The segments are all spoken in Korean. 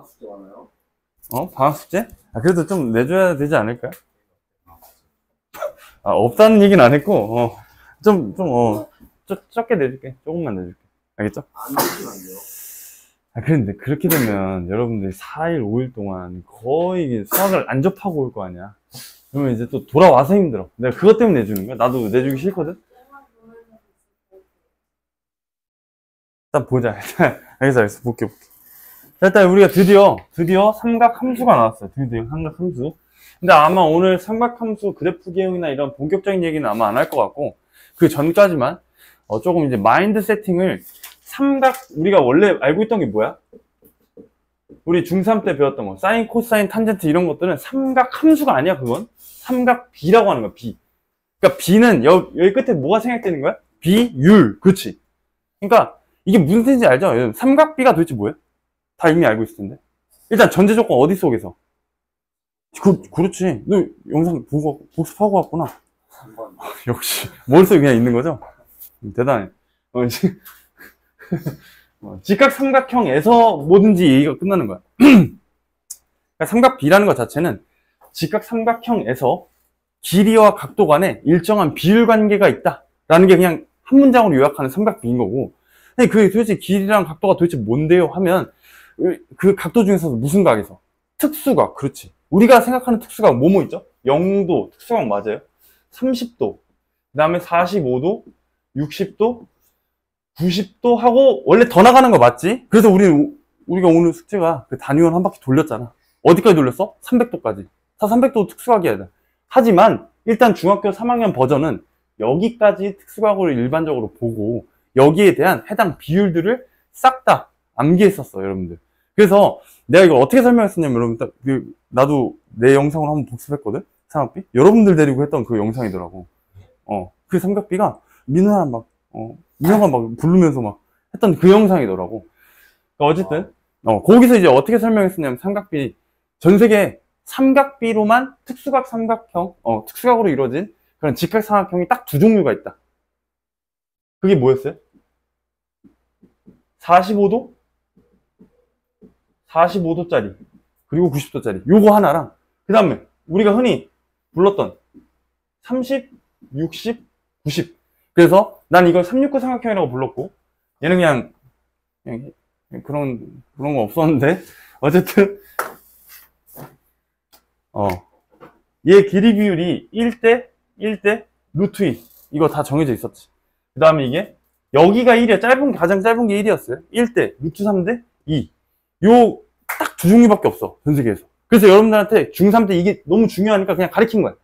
방학 숙제 많아요? 방학 숙제? 그래도 좀 내줘야 되지 않을까요? 없다는 얘기는 안 했고, 적게 내줄게. 조금만 내줄게. 알겠죠? 안 내주면 안 돼요? 그런데 그렇게 되면 여러분들이 4일, 5일 동안 거의 수학을 안 접하고 올 거 아니야. 그러면 이제 또 돌아와서 힘들어. 내가 그것 때문에 내주는 거야. 나도 내주기 싫거든? 일단 보자. 알겠어. 볼게. 일단 우리가 드디어 삼각함수가 나왔어요. 드디어 삼각함수. 근데 아마 오늘 삼각함수 그래프 개형이나 이런 본격적인 얘기는 아마 안 할 것 같고, 그 전까지만 조금 이제 마인드 세팅을 우리가 원래 알고 있던 게 뭐야? 우리 중3 때 배웠던 거 사인, 코사인, 탄젠트 이런 것들은 삼각함수가 아니야. 그건 삼각비라고 하는 거야. 비. 그러니까 비는 여기 끝에 뭐가 생략되는 거야? 비율. 그렇지. 그러니까 이게 무슨 뜻인지 알죠? 삼각비가 도대체 뭐야? 다 이미 알고 있을 텐데. 일단 전제 조건 어디 속에서? 그렇지. 너 영상 보고 복습하고 왔구나. 역시 머릿속에 그냥 있는 거죠? 대단해. 직각삼각형에서 뭐든지 얘기가 끝나는 거야. 그러니까 삼각비라는 것 자체는 직각삼각형에서 길이와 각도 간에 일정한 비율 관계가 있다라는 게 그냥 한 문장으로 요약하는 삼각비인 거고, 근데 그게 도대체 길이랑 각도가 도대체 뭔데요? 하면 그 각도 중에서도 무슨 각에서? 특수각. 그렇지. 우리가 생각하는 특수각 뭐뭐 있죠? 0도 특수각 맞아요. 30도, 그 다음에 45도, 60도, 90도 하고 원래 더 나가는 거 맞지? 그래서 우리가 오늘 숙제가 그 단위원 한 바퀴 돌렸잖아. 어디까지 돌렸어? 300도까지. 다 300도 특수각이야 돼. 하지만 일단 중학교 3학년 버전은 여기까지 특수각으로 일반적으로 보고 여기에 대한 해당 비율들을 싹 다 암기했었어, 여러분들. 그래서 내가 이걸 어떻게 설명했었냐면, 여러분, 나도 내 영상을 한번 복습했거든? 삼각비? 여러분들 데리고 했던 그 영상이더라고. 그 삼각비가 민호가 막 부르면서 막 했던 그 영상이더라고. 어쨌든, 거기서 이제 어떻게 설명했었냐면, 삼각비, 전 세계 삼각비로만 특수각 삼각형, 특수각으로 이루어진 그런 직각삼각형이 딱 두 종류가 있다. 그게 뭐였어요? 45도? 45도짜리. 그리고 90도짜리. 요거 하나랑, 그 다음에 우리가 흔히 불렀던 30, 60, 90. 그래서 난 이걸 369 삼각형이라고 불렀고, 얘는 그냥 그런 거 없었는데, 어쨌든, 얘 길이 비율이 1대 루트 2. 이거 다 정해져 있었지. 그 다음에 이게, 여기가 1이야. 가장 짧은 게 1이었어요. 1대 루트 3대 2. 요 딱 두 종류밖에 없어. 전 세계에서. 그래서 여러분들한테 중3 때 이게 너무 중요하니까 그냥 가르친 거야.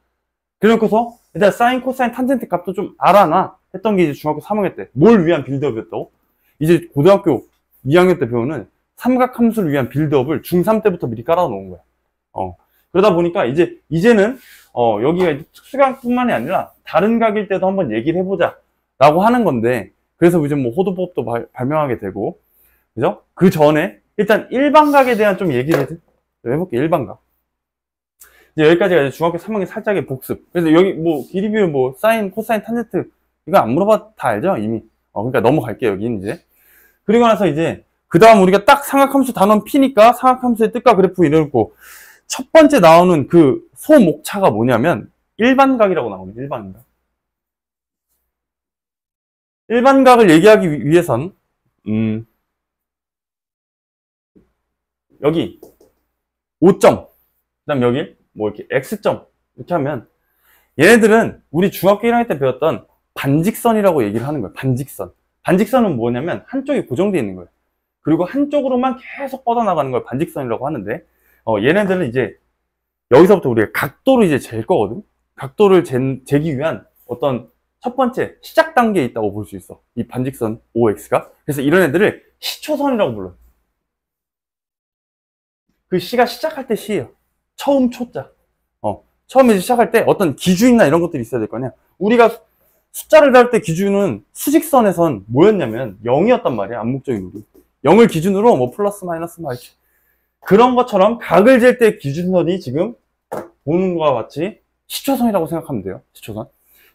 그래놓고서 일단 사인, 코사인, 탄젠트 값도 좀 알아놔 했던 게 이제 중학교 3학년 때. 뭘 위한 빌드업이었다고? 이제 고등학교 2학년 때 배우는 삼각함수를 위한 빌드업을 중3 때부터 미리 깔아놓은 거야. 그러다 보니까 이제는 여기가 이제 특수각뿐만이 아니라 다른 각일 때도 한번 얘기를 해보자 라고 하는 건데, 그래서 이제 뭐 호도법도 발명하게 되고, 그죠? 그 전에 일단 일반각에 대한 좀 얘기를 해볼게. 일반각. 이제 여기까지가 이제 중학교 3학년 살짝의 복습. 그래서 여기 뭐 길이 비율 뭐 사인, 코사인, 탄젠트 이거 안 물어봐도 다 알죠 이미. 그러니까 넘어갈게요 여기는 이제. 그리고 나서 이제 그 다음 우리가 딱 삼각함수 단원 P니까 삼각함수의 뜻과 그래프 이래놓고 첫 번째 나오는 그 소목차가 뭐냐면 일반각이라고 나오는 일반각. 일반각을 얘기하기 위해선 여기 5점, 그 다음 여기 뭐 이렇게 X점 이렇게 하면 얘네들은 우리 중학교 1학년 때 배웠던 반직선이라고 얘기를 하는 거예요. 반직선. 반직선은 뭐냐면 한쪽이 고정되어 있는 거예요. 그리고 한쪽으로만 계속 뻗어나가는 걸 반직선이라고 하는데 얘네들은 이제 여기서부터 우리가 각도를 이제 잴 거거든. 각도를 재기 위한 어떤 첫 번째 시작 단계에 있다고 볼 수 있어. 이 반직선 OX가. 그래서 이런 애들을 시초선이라고 불러요. 그 시가 시작할 때 시예요. 처음 초자. 처음에 시작할 때 어떤 기준이나 이런 것들이 있어야 될 거 아니야. 우리가 숫자를 다룰 때 기준은 수직선에선 뭐였냐면 0이었단 말이야. 암묵적인 우리. 0을 기준으로 뭐 플러스 마이너스 막 이렇게. 그런 것처럼 각을 잴 때 기준선이 지금 보는 것과 같이 시초선이라고 생각하면 돼요. 시초선.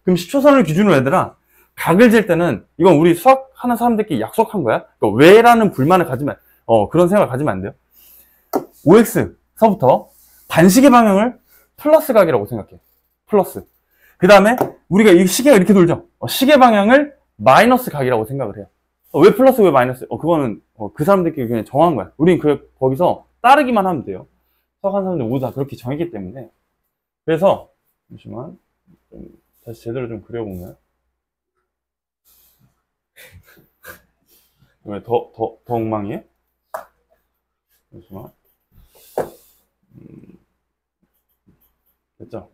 그럼 시초선을 기준으로 얘들아, 각을 잴 때는 이건 우리 수학하는 사람들끼리 약속한 거야. 그러니까 왜라는 불만을 가지면 그런 생각을 가지면 안 돼요. OX서부터 반시계 방향을 플러스 각이라고 생각해. 플러스. 그 다음에 우리가 이 시계가 이렇게 돌죠. 시계 방향을 마이너스 각이라고 생각을 해요. 왜 플러스 왜 마이너스? 그거는 그 사람들끼리 그냥 정한 거야. 우린 거기서 따르기만 하면 돼요. 수학하는 사람들 모두 다 그렇게 정했기 때문에. 그래서 잠시만 다시 제대로 좀 그려보면 왜 더 엉망이에요? 잠시만. 됐죠?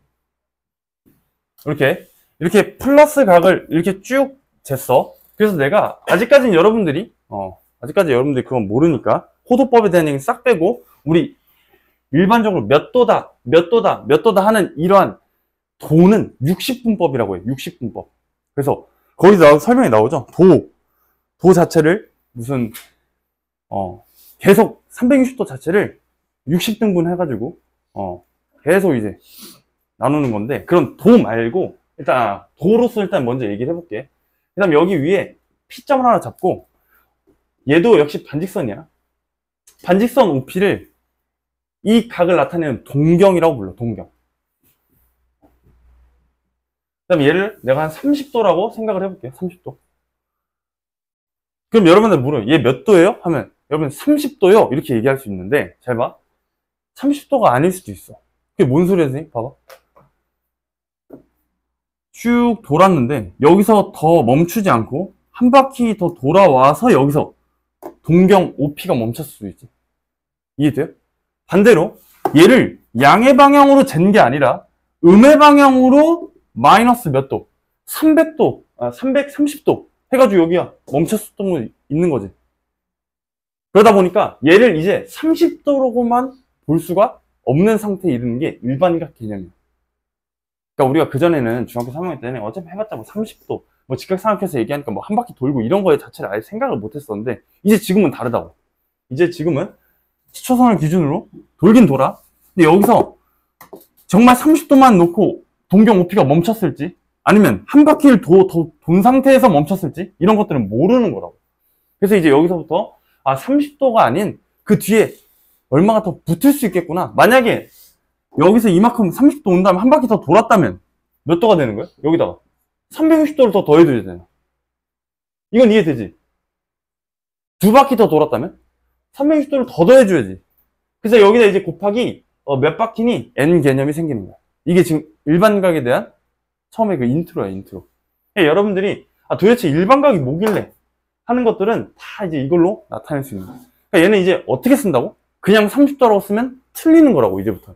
이렇게 플러스 각을 이렇게 쭉 쟀어. 그래서 내가 아직까지는 여러분들이 그건 모르니까 호도법에 대한 얘기 싹 빼고 우리 일반적으로 몇 도다 하는 이러한 도는 60분법이라고 해요. 60분법. 그래서 거기서 설명이 나오죠. 도 자체를 무슨 계속 360도 자체를 60등분 해가지고 계속 이제 나누는 건데, 그런 도 말고 일단 도로서 일단 먼저 얘기를 해볼게. 그 다음 여기 위에 P점을 하나 잡고, 얘도 역시 반직선이야. 반직선 OP를 이 각을 나타내는 동경이라고 불러. 동경. 그 다음 얘를 내가 한 30도라고 생각을 해볼게. 30도. 그럼 여러분들 물어요. 얘 몇 도예요? 하면 여러분 30도요 이렇게 얘기할 수 있는데, 잘 봐. 30도가 아닐 수도 있어. 그게 뭔 소리야 선생님? 봐봐. 쭉 돌았는데 여기서 더 멈추지 않고 한 바퀴 더 돌아와서 여기서 동경 OP가 멈췄을 수도 있지. 이해돼요? 반대로 얘를 양의 방향으로 잰 게 아니라 음의 방향으로 마이너스 몇 도? 300도, 330도 해가지고 여기야 멈췄었던 거 있는 거지. 그러다 보니까 얘를 이제 30도로만 볼 수가 없는 상태에 이르는 게 일반각 개념이야. 그러니까 우리가 그전에는 중학교 3학년 때는 어차피 해봤자 뭐 30도, 뭐 직각삼각해서 얘기하니까 뭐 한 바퀴 돌고 이런 거에 자체를 아예 생각을 못 했었는데, 이제 지금은 다르다고. 이제 지금은 시초선을 기준으로 돌긴 돌아. 근데 여기서 정말 30도만 놓고 동경 OP가 멈췄을지, 아니면 한 바퀴를 돈 상태에서 멈췄을지, 이런 것들은 모르는 거라고. 그래서 이제 여기서부터 30도가 아닌 그 뒤에 얼마가 더 붙을 수 있겠구나. 만약에 여기서 이만큼 30도 온 다음에 한 바퀴 더 돌았다면 몇 도가 되는 거야? 여기다가 360도를 더 더해줘야 되잖아. 이건 이해되지? 두 바퀴 더 돌았다면 360도를 더 더해줘야지. 그래서 여기다 이제 곱하기 몇 바퀴니 n 개념이 생기는 거야. 이게 지금 일반각에 대한 처음에 그 인트로야, 인트로. 그러니까 여러분들이 도대체 일반각이 뭐길래 하는 것들은 다 이제 이걸로 나타낼 수 있는 거야. 그러니까 얘는 이제 어떻게 쓴다고? 그냥 30도라고 쓰면 틀리는 거라고, 이제부터.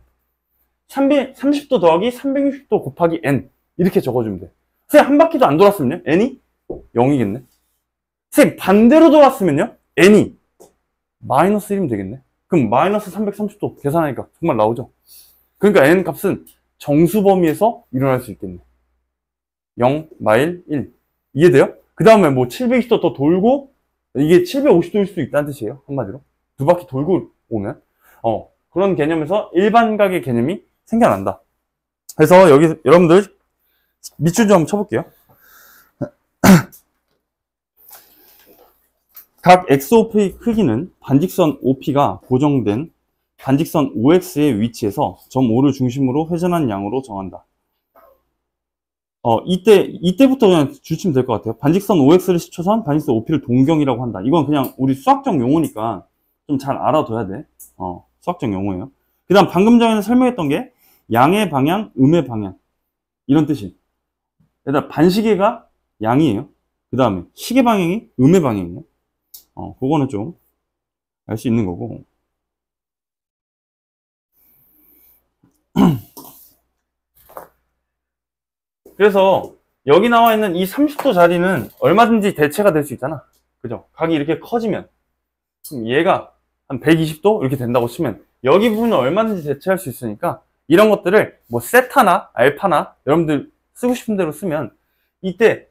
30도 더하기 360도 곱하기 n 이렇게 적어주면 돼. 선생님 한 바퀴도 안 돌았으면요? n이 0이겠네. 선생님 반대로 돌았으면요? n이 마이너스 1이면 되겠네. 그럼 마이너스 330도 계산하니까 정말 나오죠. 그러니까 n 값은 정수 범위에서 일어날 수 있겠네. 0, 마일, 1. 이해돼요? 그 다음에 뭐 720도 더 돌고, 이게 750도일 수도 있다는 뜻이에요. 한마디로. 두 바퀴 돌고 오면. 그런 개념에서 일반각의 개념이 생겨난다. 그래서 여기 여러분들 밑줄 좀 쳐볼게요. 각 XOP의 크기는 반직선 OP가 고정된 반직선 OX의 위치에서 점 5를 중심으로 회전한 양으로 정한다. 이때부터 그냥 주시면 될 것 같아요. 반직선 OX를 시초선, 반직선 OP를 동경이라고 한다. 이건 그냥 우리 수학적 용어니까 좀 잘 알아둬야 돼. 수학적 용어예요. 그 다음 방금 전에 설명했던 게 양의 방향, 음의 방향. 이런 뜻이. 일단 반시계가 양이에요. 그 다음에 시계 방향이 음의 방향이에요. 그거는 좀 알 수 있는 거고. 그래서 여기 나와 있는 이 30도 자리는 얼마든지 대체가 될 수 있잖아. 그죠? 각이 이렇게 커지면. 그럼 얘가 한 120도 이렇게 된다고 치면 여기 부분은 얼마든지 대체할 수 있으니까 이런 것들을 뭐 세타나 알파나 여러분들 쓰고 싶은 대로 쓰면 이때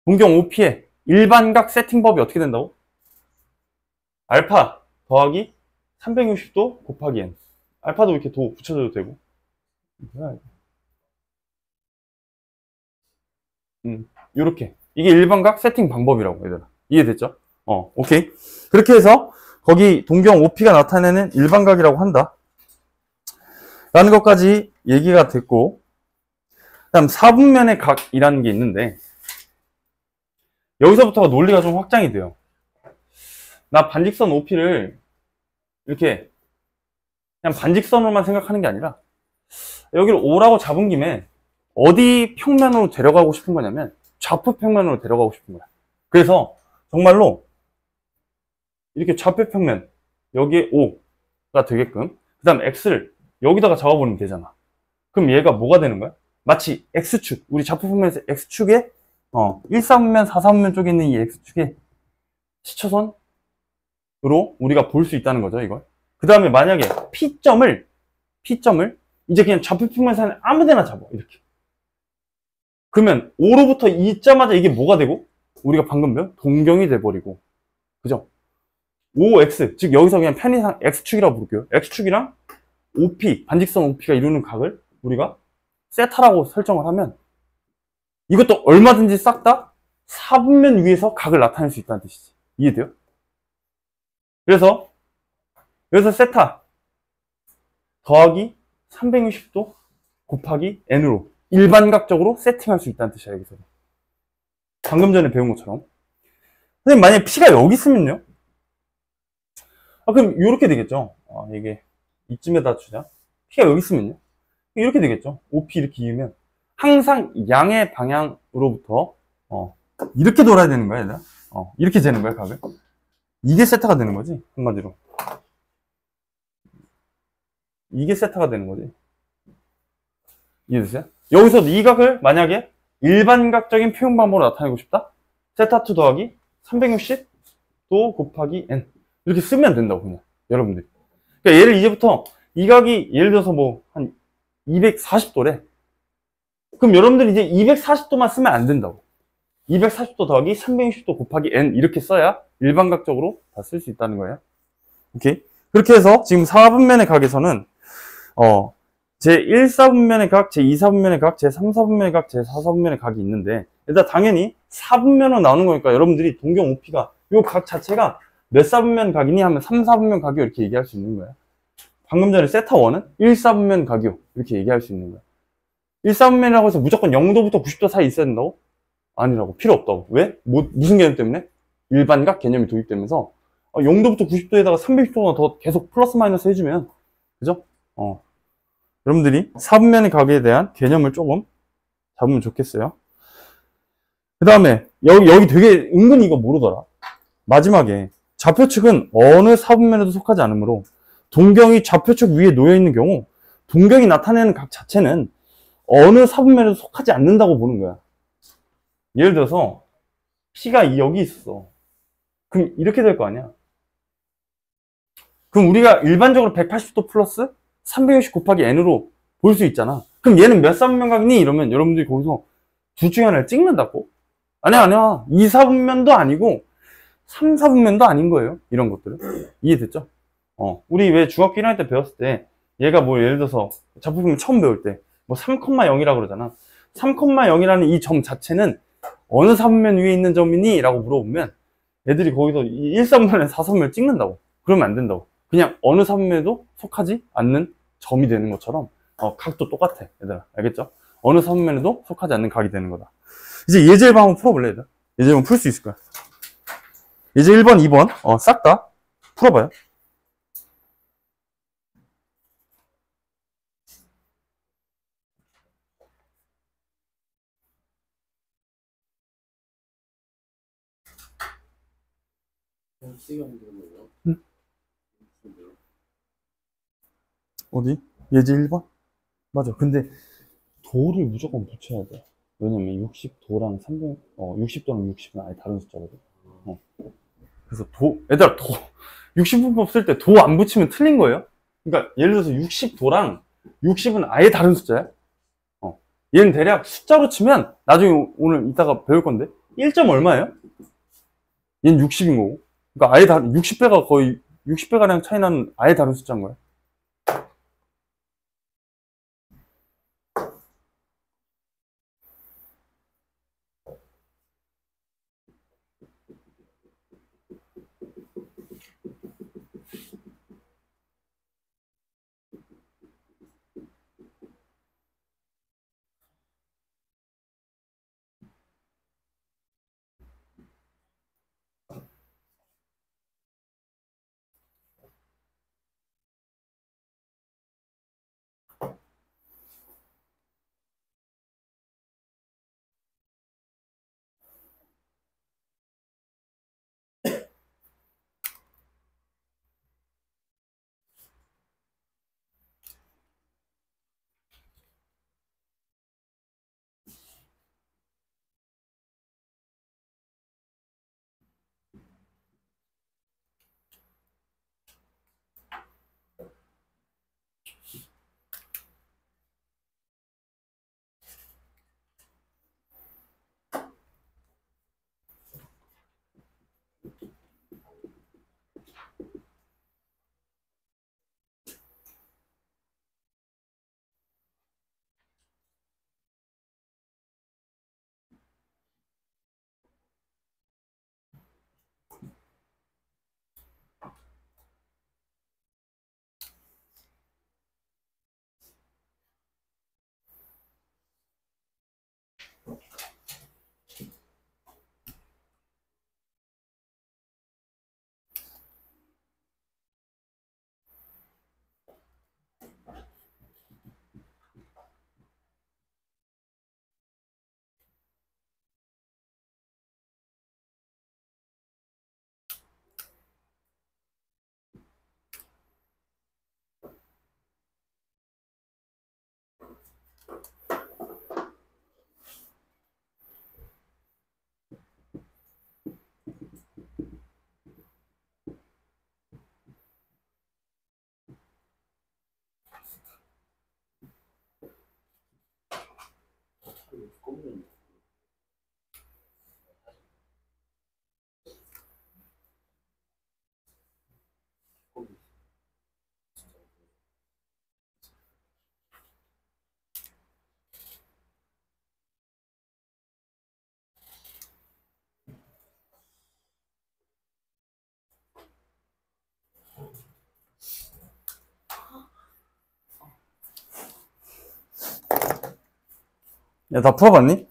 동경 OP의 일반각 세팅법이 어떻게 된다고? 알파 더하기 360도 곱하기 n. 알파도 이렇게 도 붙여줘도 되고. 요렇게. 이게 일반각 세팅 방법이라고, 얘들아. 이해됐죠? 오케이. 그렇게 해서 거기 동경 OP가 나타내는 일반각이라고 한다. 라는 것까지 얘기가 됐고, 그다음 4분면의 각이라는 게 있는데, 여기서부터가 논리가 좀 확장이 돼요. 나 반직선 OP를 이렇게 그냥 반직선으로만 생각하는 게 아니라, 여기를 O라고 잡은 김에 어디 평면으로 데려가고 싶은 거냐면 좌표 평면으로 데려가고 싶은 거야. 그래서 정말로 이렇게 좌표 평면, 여기에 O가 되게끔, 그 다음 X를 여기다가 잡아버리면 되잖아. 그럼 얘가 뭐가 되는 거야? 마치 X축, 우리 좌표 평면에서 X축에 1사분면, 4사분면 쪽에 있는 이 X축의 시초선으로 우리가 볼 수 있다는 거죠, 이걸. 그 다음에 만약에 P점을 이제 그냥 좌표 평면에서 아무 데나 잡아, 이렇게. 그러면 O로부터 E자마자 이게 뭐가 되고, 우리가 방금 배운 동경이 돼버리고, 그죠? OX, 즉 여기서 그냥 편의상 X축이라고 부를게요. X축이랑 OP, 반직선 OP가 이루는 각을 우리가 세타라고 설정을 하면 이것도 얼마든지 싹 다 4분면 위에서 각을 나타낼 수 있다는 뜻이지. 이해돼요? 그래서 여기서 세타 더하기 360도 곱하기 n으로 일반각적으로 세팅할 수 있다는 뜻이야. 여기서 방금 전에 배운 것처럼. 선생님, 만약에 P가 여기 있으면요? 그럼 이렇게 되겠죠. 이게 이쯤에다 주자. P가 여기 있으면요? 이렇게 되겠죠. OP 이렇게 이으면 항상 양의 방향으로부터 이렇게 돌아야 되는 거야, 얘들아. 이렇게 재는 거야, 각을. 이게 세타가 되는 거지, 한마디로. 이게 세타가 되는 거지. 이해되세요? 여기서 이 각을 만약에 일반각적인 표현 방법으로 나타내고 싶다? 세타2 더하기 360도 곱하기 n. 이렇게 쓰면 된다고, 그냥. 여러분들. 그러니까 얘를 이제부터 이 각이 예를 들어서 뭐 한 240도래. 그럼 여러분들이 이제 240도만 쓰면 안 된다고. 240도 더하기 360도 곱하기 n 이렇게 써야 일반각적으로 다 쓸 수 있다는 거예요. 오케이. 그렇게 해서 지금 4분면의 각에서는 제1사분면의 각, 제2사분면의 각, 제3사분면의 각, 제4사분면의 각이 있는데 일단 당연히 4분면으로 나오는 거니까 여러분들이 동경 OP가 이 각 자체가 몇 사분면 각이니 하면 3사분면 각이요 이렇게 얘기할 수 있는 거야. 방금 전에 세타1은 1사분면 각이요 이렇게 얘기할 수 있는 거야. 1사분면이라고 해서 무조건 0도부터 90도 사이 있어야 된다고? 아니라고. 필요 없다고. 왜? 무슨 개념 때문에? 일반각 개념이 도입되면서 0도부터 90도에다가 360도가 더 계속 플러스 마이너스 해주면 그죠? 여러분들이 사분면의 각에 대한 개념을 조금 잡으면 좋겠어요. 그 다음에 여기 되게 은근히 이거 모르더라. 마지막에 좌표측은 어느 사분면에도 속하지 않으므로 동경이 좌표측 위에 놓여있는 경우 동경이 나타내는 각 자체는 어느 사분면에도 속하지 않는다고 보는 거야. 예를 들어서 P가 여기 있어. 그럼 이렇게 될 거 아니야. 그럼 우리가 일반적으로 180도 플러스 360 곱하기 n으로 볼 수 있잖아. 그럼 얘는 몇 사분면각이니? 이러면 여러분들이 거기서 둘 중에 하나를 찍는다고? 아니야. 2사분면도 아니고 3사분면도 아닌 거예요. 이런 것들은. 이해됐죠? 우리 왜 중학교 1학년 때 배웠을 때 얘가 뭐 예를 들어서 좌표평면 처음 배울 때 뭐 3,0이라고 그러잖아. 3,0이라는 이 점 자체는 어느 사분면 위에 있는 점이니? 라고 물어보면 애들이 거기서 1사분면에 4사분면을 찍는다고. 그러면 안 된다고. 그냥 어느 사분면에도 속하지 않는 점이 되는 것처럼 각도 똑같아. 얘들아. 알겠죠? 어느 사분면에도 속하지 않는 각이 되는 거다. 이제 예제를 한번 풀어볼래, 얘들아? 예제를 풀 수 있을 거야. 예제 1번, 2번 싹 다 풀어봐요. 응? 어디? 예제 1번? 맞아. 근데 도를 무조건 붙여야 돼. 왜냐면 60도랑 60도랑 60은 아예 다른 숫자거든. 그래서 얘들아, 60분법 쓸 때 도 안 붙이면 틀린 거예요. 그러니까 예를 들어서 60도랑 60은 아예 다른 숫자야. 얘는 대략 숫자로 치면 나중에 오늘 이따가 배울 건데 1점 얼마예요? 얘는 60인 거고. 그러니까 아예 다른 60배가 거의 60배가량 차이 나는 아예 다른 숫자인 거야. 야, 다 풀어봤니?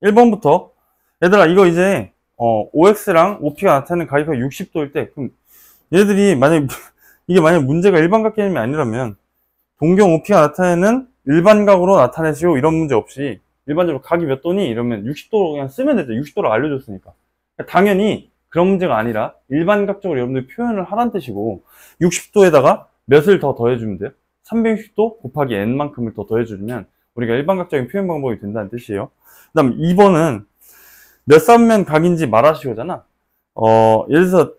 1번부터 얘들아 이거 이제 OX랑 OP가 나타내는 가격이 60도일 때 그럼 얘들이 이게 만약 문제가 일반각 개념이 아니라면 동경 OP가 나타내는 일반각으로 나타내시오 이런 문제 없이 일반적으로 각이 몇 도니 이러면 60도로 그냥 쓰면 되죠. 60도로 알려줬으니까. 당연히 그런 문제가 아니라 일반각적으로 여러분들 표현을 하란 뜻이고 60도에다가 몇을 더 더해주면 돼요. 360도 곱하기 n만큼을 더 더해주면 우리가 일반각적인 표현 방법이 된다는 뜻이에요. 그 다음 2번은 몇 삼면 각인지 말하시오잖아. 예를 들어서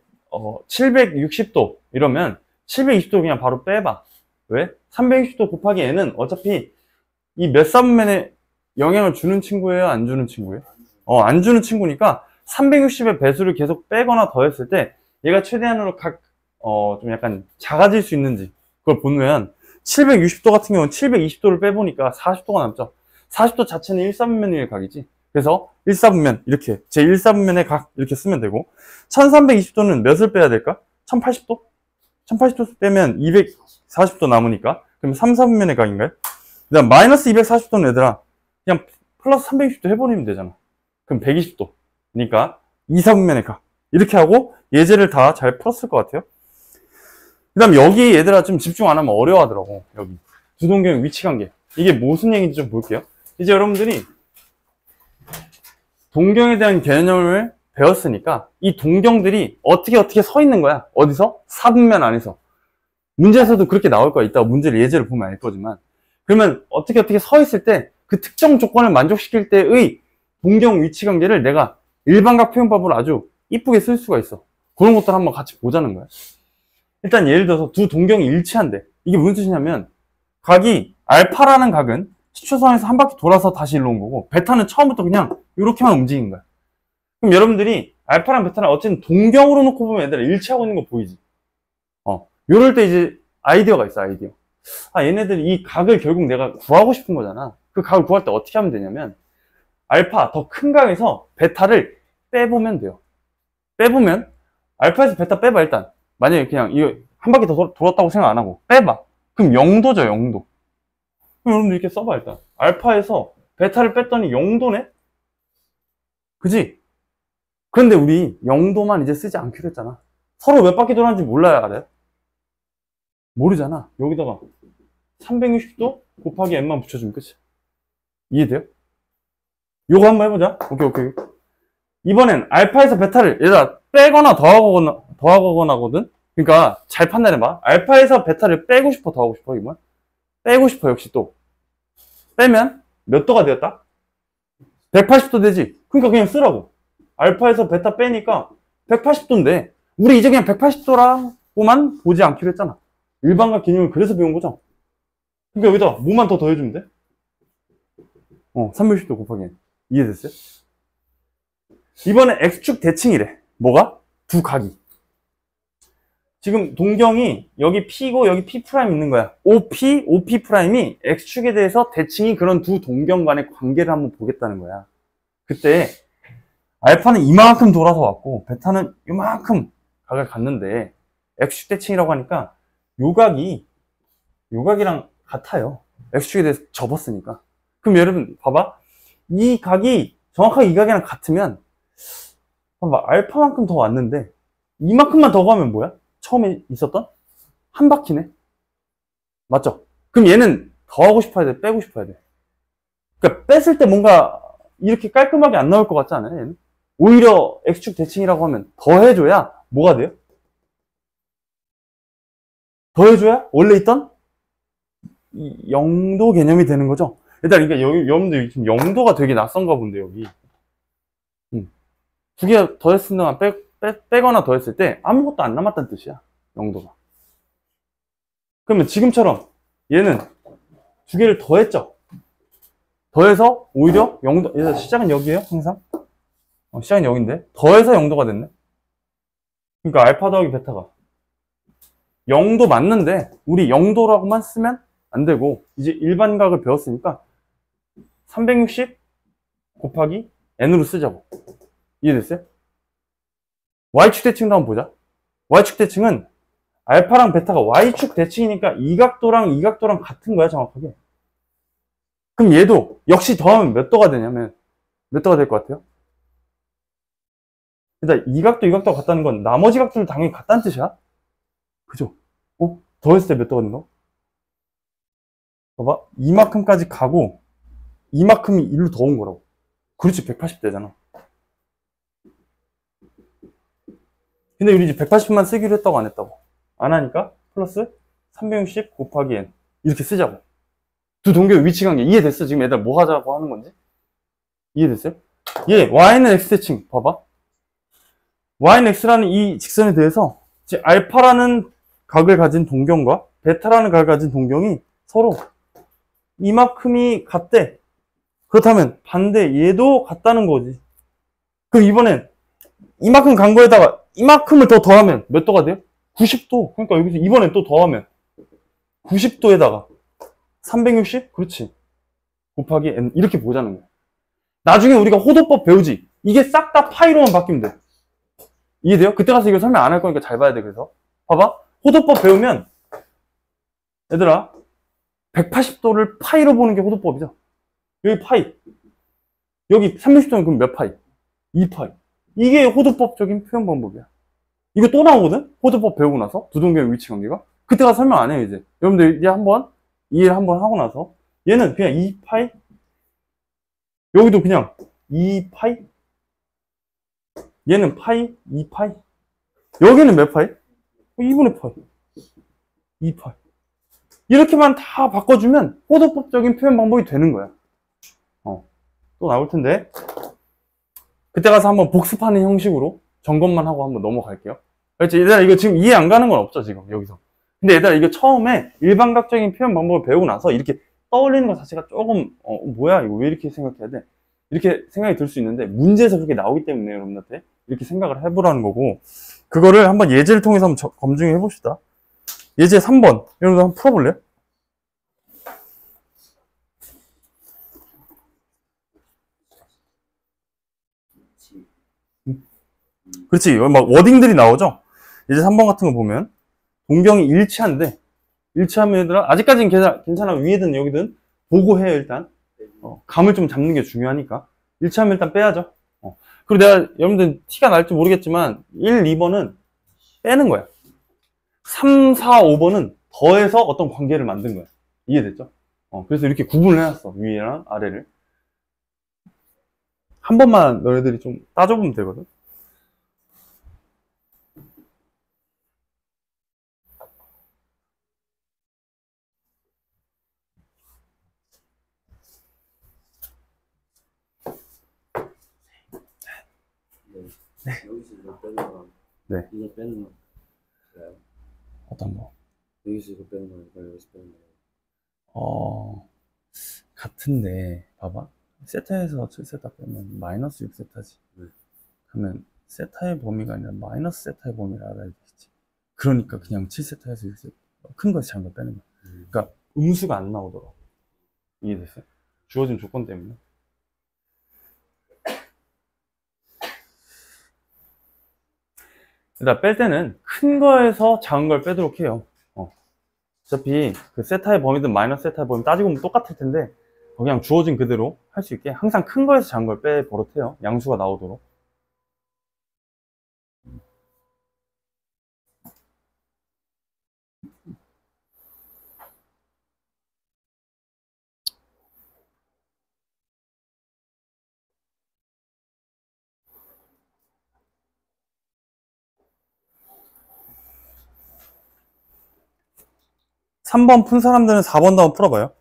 760도 이러면 720도 그냥 바로 빼봐. 왜? 360도 곱하기 n은 어차피 이 몇 삼면에 영향을 주는 친구예요? 안 주는 친구예요? 안 주는 친구니까 360의 배수를 계속 빼거나 더했을 때 얘가 최대한으로 좀 약간 작아질 수 있는지 그걸 보면 760도 같은 경우는 720도를 빼보니까 40도가 남죠. 40도 자체는 1사분면의 각이지. 그래서 1사분면 이렇게 제 1사분면의 각 이렇게 쓰면 되고 1320도는 몇을 빼야 될까? 1080도? 1080도 빼면 240도 남으니까 그럼 3사분면의 각인가요? 그 다음 마이너스 240도는 얘들아 그냥 플러스 320도 해버리면 되잖아. 그럼 120도 그러니까 2사분면의 각 이렇게 하고 예제를 다 잘 풀었을 것 같아요. 그 다음 여기 얘들아 좀 집중 안 하면 어려워하더라고. 여기 두동경 위치관계 이게 무슨 얘기인지 좀 볼게요. 이제 여러분들이 동경에 대한 개념을 배웠으니까 이 동경들이 어떻게 서 있는 거야. 어디서? 사분면 안에서. 문제에서도 그렇게 나올 거야. 이따가 문제를 예제를 보면 알 거지만 그러면 어떻게 서 있을 때 그 특정 조건을 만족시킬 때의 동경 위치관계를 내가 일반각 표현법으로 아주 이쁘게 쓸 수가 있어. 그런 것들 한번 같이 보자는 거야. 일단 예를 들어서 두 동경이 일치한대. 이게 무슨 뜻이냐면 각이 알파라는 각은 시초선에서 한 바퀴 돌아서 다시 일로 온 거고 베타는 처음부터 그냥 이렇게만 움직인 거야. 그럼 여러분들이 알파랑 베타는 어쨌든 동경으로 놓고 보면 얘들아 일치하고 있는 거 보이지? 요럴 때 이제 아이디어가 있어. 아이디어. 얘네들이 이 각을 결국 내가 구하고 싶은 거잖아. 그 각을 구할 때 어떻게 하면 되냐면 알파 더 큰 각에서 베타를 빼보면 돼요. 빼보면 알파에서 베타 빼봐. 일단 만약에 그냥 이거 한 바퀴 더 돌았다고 생각 안 하고 빼봐. 그럼 0도죠. 0도. 그럼 여러분들 이렇게 써봐. 일단 알파에서 베타를 뺐더니 0도네? 그지? 그런데 우리 0도만 이제 쓰지 않기로 했잖아. 서로 몇 바퀴 돌았는지 몰라야 알아요? 모르잖아. 여기다가 360도 곱하기 n만 붙여주면 끝이야. 이해돼요? 요거 한번 해보자. 오케이. 이번엔 알파에서 베타를 얘들아 빼거나 더하거나거든. 그러니까 잘 판단해봐. 알파에서 베타를 빼고 싶어, 더하고 싶어. 이번 빼고 싶어. 역시 또 빼면 몇 도가 되었다? 180도 되지. 그러니까 그냥 쓰라고. 알파에서 베타 빼니까 180도인데 우리 이제 그냥 180도라고만 보지 않기로 했잖아. 일반각 개념을 그래서 배운 거죠. 그러니까 여기다 뭐만 더 더해주면 돼? 360도 곱하기 n. 이해됐어요? 이번에 x축 대칭이래. 뭐가? 두 각이. 지금 동경이 여기 P고 여기 P' 있는 거야. OP'이 x축에 대해서 대칭이 그런 두 동경 간의 관계를 한번 보겠다는 거야. 그때 알파는 이만큼 돌아서 왔고 베타는 이만큼 각을 갔는데 x축 대칭이라고 하니까 요각이랑 같아요. x축에 대해서 접었으니까. 그럼 여러분 봐봐. 이 각이 정확하게 이 각이랑 같으면 봐봐. 알파만큼 더 왔는데 이만큼만 더 가면 뭐야? 처음에 있었던 한 바퀴네. 맞죠? 그럼 얘는 더 하고 싶어야 돼? 빼고 싶어야 돼? 그러니까 뺐을 때 뭔가 이렇게 깔끔하게 안 나올 것 같지 않아요? 얘는? 오히려 x축 대칭이라고 하면 더 해줘야 뭐가 돼요? 더 해줘야 원래 있던 이 0도 개념이 되는 거죠. 일단 그러니까 여러분들 지금 0도가 되게 낯선가 본데 여기 두 개 더했을 동안 빼거나 더했을 때 아무것도 안 남았다는 뜻이야. 0도가. 그러면 지금처럼 얘는 두 개를 더했죠. 더해서 오히려 0도. 얘들 시작은 여기에요 항상. 시작은 여기인데 더해서 0도가 됐네. 그러니까 알파 더하기 베타가 0도 맞는데 우리 0도라고만 쓰면 안 되고 이제 일반각을 배웠으니까 360 곱하기 n으로 쓰자고. 이해됐어요? y축 대칭도 한번 보자. y축 대칭은 알파랑 베타가 y축 대칭이니까 이 각도랑 이 각도랑 같은 거야 정확하게. 그럼 얘도 역시 더하면 몇 도가 되냐면 몇 도가 될 것 같아요? 일단 이 각도 이 각도가 같다는 건 나머지 각도도 당연히 같다는 뜻이야. 그죠? 더했을 때 몇 도가 된다? 봐봐. 이만큼까지 가고 이만큼이 일로 더 온 거라고. 그렇지, 180대잖아. 근데 우리 이제 180만 쓰기로 했다고 안 했다고? 안 하니까 플러스 360 곱하기 n 이렇게 쓰자고. 두 동격의 위치 관계 이해됐어? 지금 애들 뭐 하자고 하는 건지? 이해됐어요? 얘 y는 x대칭 봐봐. y는 x라는 이 직선에 대해서 이제 알파라는 각을 가진 동경과 베타라는 각을 가진 동경이 서로 이만큼이 같대. 그렇다면 반대 얘도 같다는 거지. 그럼 이번엔 이만큼 간 거에다가 이만큼을 더 더하면 몇 도가 돼요? 90도. 그러니까 여기서 이번엔 또 더하면 90도에다가 360? 그렇지. 곱하기 n 이렇게 보자는 거야. 나중에 우리가 호도법 배우지. 이게 싹 다 파이로만 바뀌면 돼. 이해돼요? 그때 가서 이거 설명 안 할 거니까 잘 봐야 돼. 그래서 봐봐. 호도법 배우면 얘들아 180도를 파이로 보는 게 호도법이죠. 여기 파이. 여기 360도는 그럼 몇 파이? 2파이. 이게 호도법적인 표현 방법이야. 이거 또 나오거든? 호도법 배우고 나서 두 동경의 위치 관계가. 그때 가서 설명 안 해요 이제. 여러분들 이제 한번 이해를 한번 하고 나서 얘는 그냥 2파이 여기도 그냥 2파이 얘는 파이 2파이 여기는 몇 파이? 2분의 파이 2파이 이렇게만 다 바꿔주면 호도법적인 표현 방법이 되는 거야. 또 나올 텐데 그때 가서 한번 복습하는 형식으로 점검만 하고 한번 넘어갈게요. 그렇지? 얘들아 이거 지금 이해 안 가는 건 없죠 지금 여기서. 근데 얘들아 이거 처음에 일반각적인 표현 방법을 배우고 나서 이렇게 떠올리는 것 자체가 조금 뭐야 이거 왜 이렇게 생각해야 돼? 이렇게 생각이 들 수 있는데 문제에서 그렇게 나오기 때문에 여러분한테 이렇게 생각을 해보라는 거고 그거를 한번 예제를 통해서 한번 검증해 봅시다. 예제 3번 여러분들 한번 풀어볼래요? 그렇지 막 워딩들이 나오죠? 예제 3번 같은 거 보면 동경이 일치한데 일치하면 얘들아 아직까지는 괜찮아 위에든 여기든 보고 해요 일단 감을 좀 잡는 게 중요하니까 일치하면 일단 빼야죠. 그리고 내가 여러분들 티가 날지 모르겠지만 1, 2번은 빼는 거야. 3, 4, 5번은 더해서 어떤 관계를 만든 거야. 이해됐죠? 그래서 이렇게 구분을 해놨어 위랑 아래를. 한 번만 너네들이 좀 따져보면 되거든. 네. 여기서 이거 빼는 거랑 네. 이거 빼는 거 그래요? 어떤 거? 여기서 이거 빼는 거랑 여기서 빼는 거 같은데 봐봐 세타에서 7세타 빼면 마이너스 6세타지. 그러면 세타의 범위가 아니라 마이너스 세타의 범위를 알아야 되겠지. 그러니까 그냥 7세타에서 6세타 큰 거에서 작은 거 빼는 거야. 그러니까 음수가 안 나오더라고. 이해됐어요? 주어진 조건 때문에. 일단 뺄 때는 큰 거에서 작은 걸 빼도록 해요. 어차피 그 세타의 범위든 마이너스 세타의 범위 따지고 보면 똑같을 텐데 그냥 주어진 그대로 할 수 있게 항상 큰 거에서 작은 걸 빼 버릇해요. 양수가 나오도록. 삼 번 푼 사람들은 4번도 한번 풀어봐요.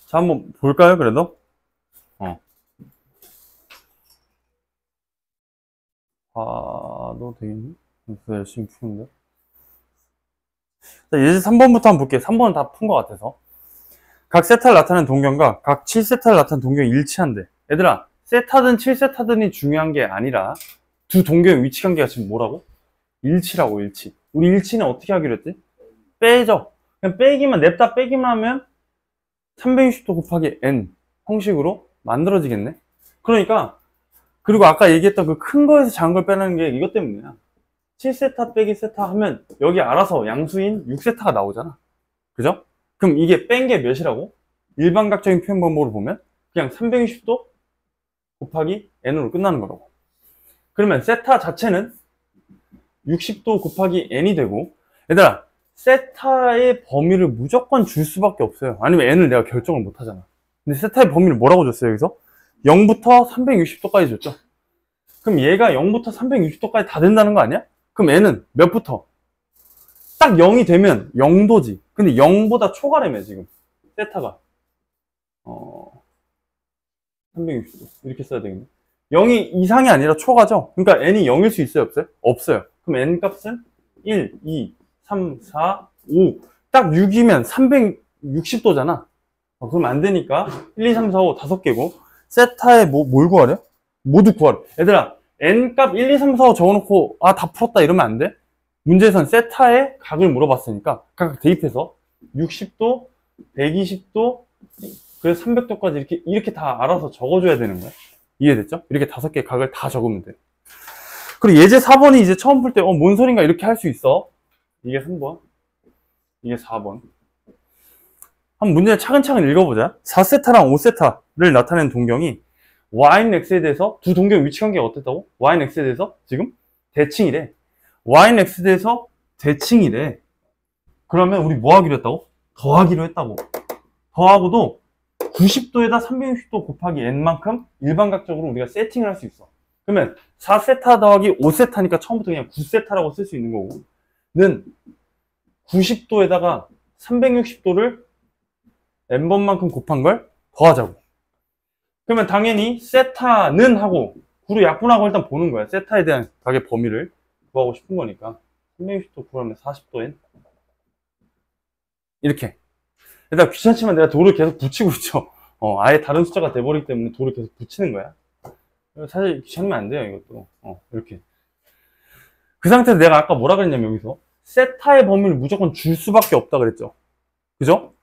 자, 한번 볼까요, 그래도? 봐도 되겠니? 그래서 열심히 푸는데. 자, 예제 3번부터 한번 볼게요. 3번은 다 푼 것 같아서. 각 세타를 나타내는 동경과 각 7세타를 나타내는 동경이 일치한대. 얘들아, 세타든 7세타든이 중요한 게 아니라 두 동경의 위치 관계가 지금 뭐라고? 일치라고, 일치. 우리 일치는 어떻게 하기로 했지? 빼죠. 그냥 빼기만, 냅다 빼기만 하면 360도 곱하기 n 형식으로 만들어지겠네. 그러니까, 그리고 아까 얘기했던 그 큰 거에서 작은 걸 빼는 게 이것 때문이야. 7세타 빼기 세타 하면 여기 알아서 양수인 6세타가 나오잖아. 그죠? 그럼 이게 뺀 게 몇이라고? 일반각적인 표현 방법으로 보면 그냥 360도 곱하기 n으로 끝나는 거라고. 그러면 세타 자체는 60도 곱하기 n이 되고, 얘들아, 세타의 범위를 무조건 줄 수밖에 없어요. 아니면 n을 내가 결정을 못 하잖아. 근데 세타의 범위를 뭐라고 줬어요, 여기서? 0부터 360도까지 줬죠. 그럼 얘가 0부터 360도까지 다 된다는 거 아니야? 그럼 n은 몇부터? 딱 0이 되면 0도지. 근데 0보다 초과라며, 지금. 세타가. 360도. 이렇게 써야 되겠네. 0이 이상이 아니라 초과죠? 그러니까 n이 0일 수 있어요, 없어요? 없어요. 그럼 n 값은 1, 2, 3, 4, 5. 딱 6이면 360도잖아. 그럼 안 되니까 1, 2, 3, 4, 5 5개고, 세타에 뭘 구하래? 모두 구하래. 얘들아, n 값 1, 2, 3, 4, 5 적어놓고 다 풀었다 이러면 안 돼? 문제에선 세타의 각을 물어봤으니까 각각 대입해서 60도, 120도, 그래서 300도까지 이렇게 다 알아서 적어줘야 되는 거야. 이해됐죠? 이렇게 5개 각을 다 적으면 돼. 그리고 예제 4번이 이제 처음 풀 때 뭔 소린가 이렇게 할 수 있어. 이게 3번, 이게 4번. 한번 문제를 차근차근 읽어보자. 4세타랑 5세타를 나타내는 동경이 y는 x에 대해서 두 동경 위치 관계가 어땠다고? y는 x에 대해서 지금 대칭이래. y는 x에 대해서 대칭이래. 그러면 우리 뭐 하기로 했다고? 더하기로 했다고. 더하고도 90도에다 360도 곱하기 n만큼 일반각적으로 우리가 세팅을 할 수 있어. 그러면 4세타 더하기 5세타니까 처음부터 그냥 9세타라고 쓸 수 있는 거고, 는 90도에다가 360도를 n번만큼 곱한 걸 더하자고. 그러면 당연히 세타는 하고 9로 약분하고 일단 보는 거야. 세타에 대한 각의 범위를 구하고 싶은 거니까. 360도 구하면 40도 n. 이렇게. 일단 귀찮지만 내가 도를 계속 붙이고 있죠. 아예 다른 숫자가 돼버리기 때문에 도를 계속 붙이는 거야. 사실 귀찮으면 안 돼요, 이것도. 이렇게. 그 상태에서 내가 아까 뭐라 그랬냐면 여기서 세타의 범위를 무조건 줄 수밖에 없다 그랬죠. 그죠?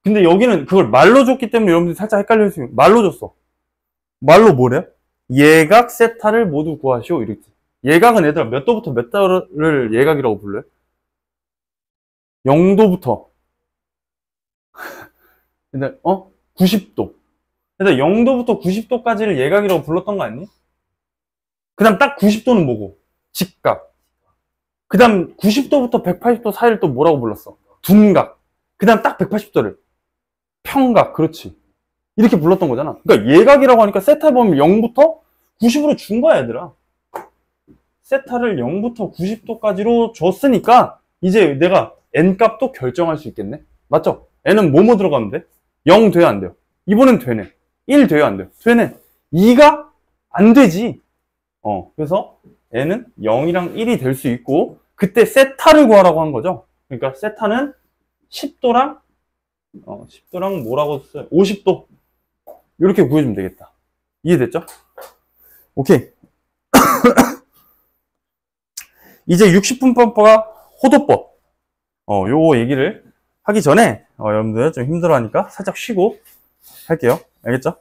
근데 여기는 그걸 말로 줬기 때문에 여러분들이 살짝 헷갈릴 수 있어요. 말로 줬어. 말로 뭐래? 예각 세타를 모두 구하시오. 이렇게. 예각은 얘들아 몇 도부터 몇 도를 예각이라고 불러요? 0도부터. 근데 90도. 그래서 0도부터 90도까지를 예각이라고 불렀던 거 아니니? 그 다음 딱 90도는 뭐고? 직각. 그 다음 90도부터 180도 사이를 또 뭐라고 불렀어? 둔각. 그 다음 딱 180도를 평각. 그렇지. 이렇게 불렀던 거잖아. 그러니까 예각이라고 하니까 세타 범위 0부터 90으로 준 거야, 얘들아. 세타를 0부터 90도까지로 줬으니까 이제 내가 n 값도 결정할 수 있겠네. 맞죠? n은 뭐뭐 들어가면 돼? 0 돼야 안 돼요? 이번엔 되네. 1 돼야 안 돼요? 되네. 2가 안 되지. 그래서 n은 0이랑 1이 될 수 있고, 그때 세타를 구하라고 한 거죠. 그러니까 세타는 10도랑 10도랑 뭐라고 써요? 50도. 이렇게 구해주면 되겠다. 이해됐죠? 오케이. 이제 60분법과 호도법. 요거 얘기를 하기 전에 여러분들 좀 힘들어하니까 살짝 쉬고 할게요. 알겠죠?